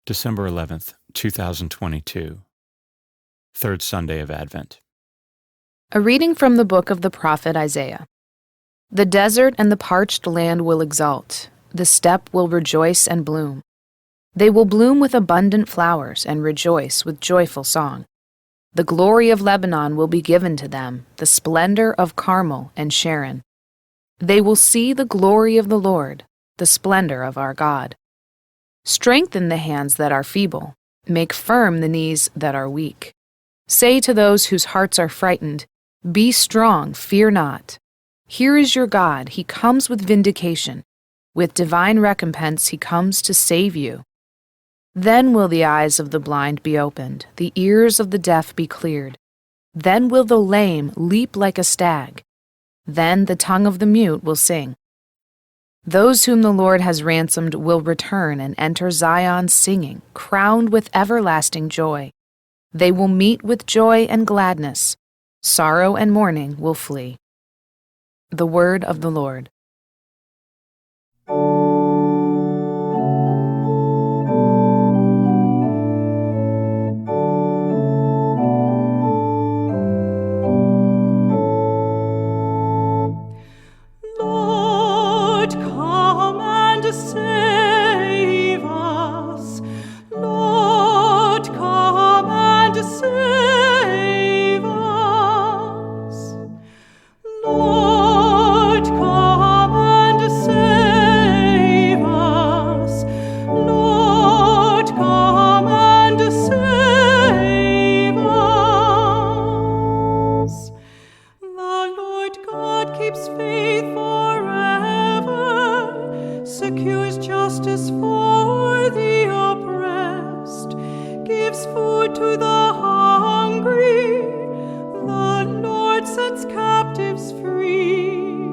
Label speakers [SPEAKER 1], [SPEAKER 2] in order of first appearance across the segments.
[SPEAKER 1] December 11th, 2022, Third Sunday of Advent.
[SPEAKER 2] A reading from the book of the prophet Isaiah. The desert and the parched land will exult. The steppe will rejoice and bloom. They will bloom with abundant flowers and rejoice with joyful song. The glory of Lebanon will be given to them, the splendor of Carmel and Sharon. They will see the glory of the Lord, the splendor of our God. Strengthen the hands that are feeble. Make firm the knees that are weak. Say to those whose hearts are frightened, "Be strong, fear not." Here is your God, he comes with vindication. With divine recompense he comes to save you. Then will the eyes of the blind be opened, the ears of the deaf be cleared. Then will the lame leap like a stag. Then the tongue of the mute will sing. Those whom the Lord has ransomed will return and enter Zion singing, crowned with everlasting joy. They will meet with joy and gladness. Sorrow and mourning will flee. The word of the Lord.
[SPEAKER 3] Save us, Lord, come and save us. Lord, come and save us. Lord, come and save us. The Lord God keeps faith forever, secures justice for the oppressed, gives food to the hungry. The Lord sets captives free.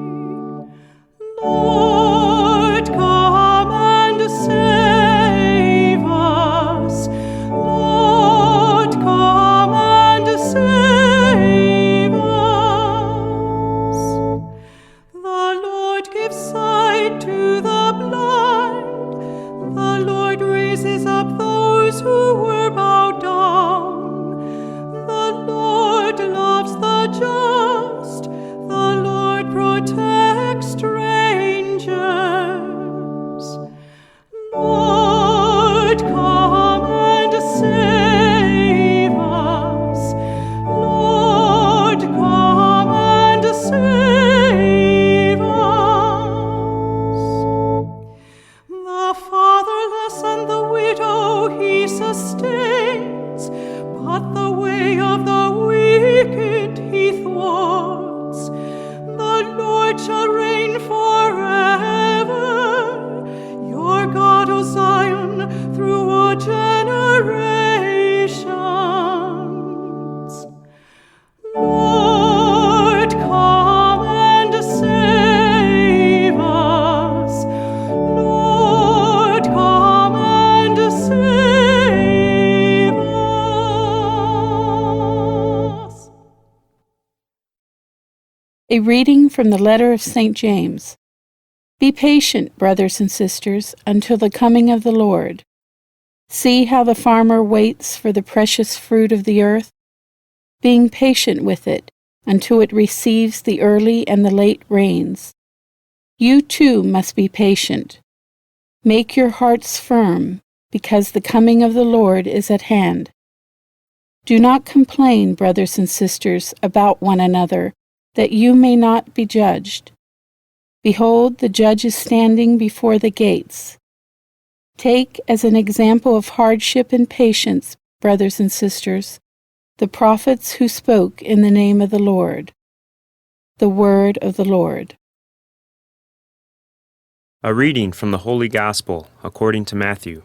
[SPEAKER 3] Lord, come and save us. Lord, come and save us. The Lord gives sight to the blind. The Lord raises up those who were bowed down. The Lord loves the just. The Lord protects strangers. Lord, come and save us. Lord, come and save us. The fatherless and the widow he sustains, but the way of the wicked he thwarts. The Lord shall reign forever, your God, O Zion, through all generations. Lord, come and save us. Lord, come and save us.
[SPEAKER 4] A reading from the letter of St. James. Be patient, brothers and sisters, until the coming of the Lord. See how the farmer waits for the precious fruit of the earth, being patient with it until it receives the early and the late rains. You too must be patient. Make your hearts firm, because the coming of the Lord is at hand. Do not complain, brothers and sisters, about one another, that you may not be judged. Behold, the judge is standing before the gates. Take as an example of hardship and patience, brothers and sisters, the prophets who spoke in the name of the Lord. The word of the Lord.
[SPEAKER 5] A reading from the Holy Gospel according to Matthew.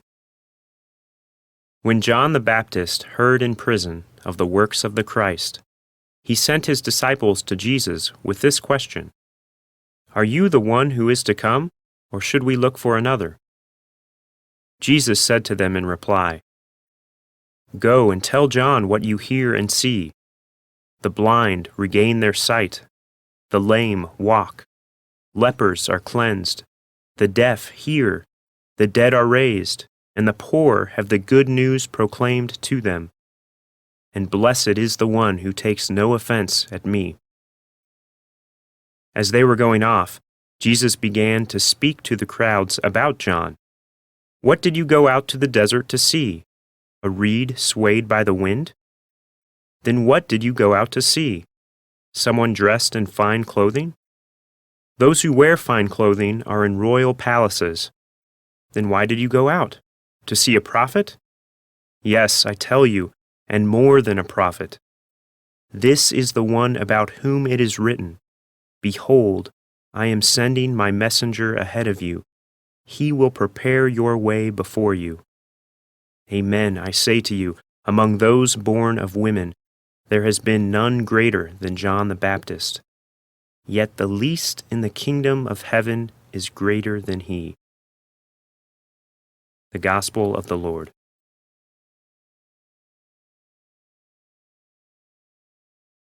[SPEAKER 5] When John the Baptist heard in prison of the works of the Christ, he sent his disciples to Jesus with this question: Are you the one who is to come, or should we look for another? Jesus said to them in reply, Go and tell John what you hear and see. The blind regain their sight, the lame walk, lepers are cleansed, the deaf hear, the dead are raised, and the poor have the good news proclaimed to them. And blessed is the one who takes no offense at me." As they were going off, Jesus began to speak to the crowds about John. "What did you go out to the desert to see? A reed swayed by the wind? Then what did you go out to see? Someone dressed in fine clothing? Those who wear fine clothing are in royal palaces. Then why did you go out? To see a prophet? Yes, I tell you, and more than a prophet. This is the one about whom it is written, 'Behold, I am sending my messenger ahead of you. He will prepare your way before you.' Amen, I say to you, among those born of women, there has been none greater than John the Baptist. Yet the least in the kingdom of heaven is greater than he." The Gospel of the Lord.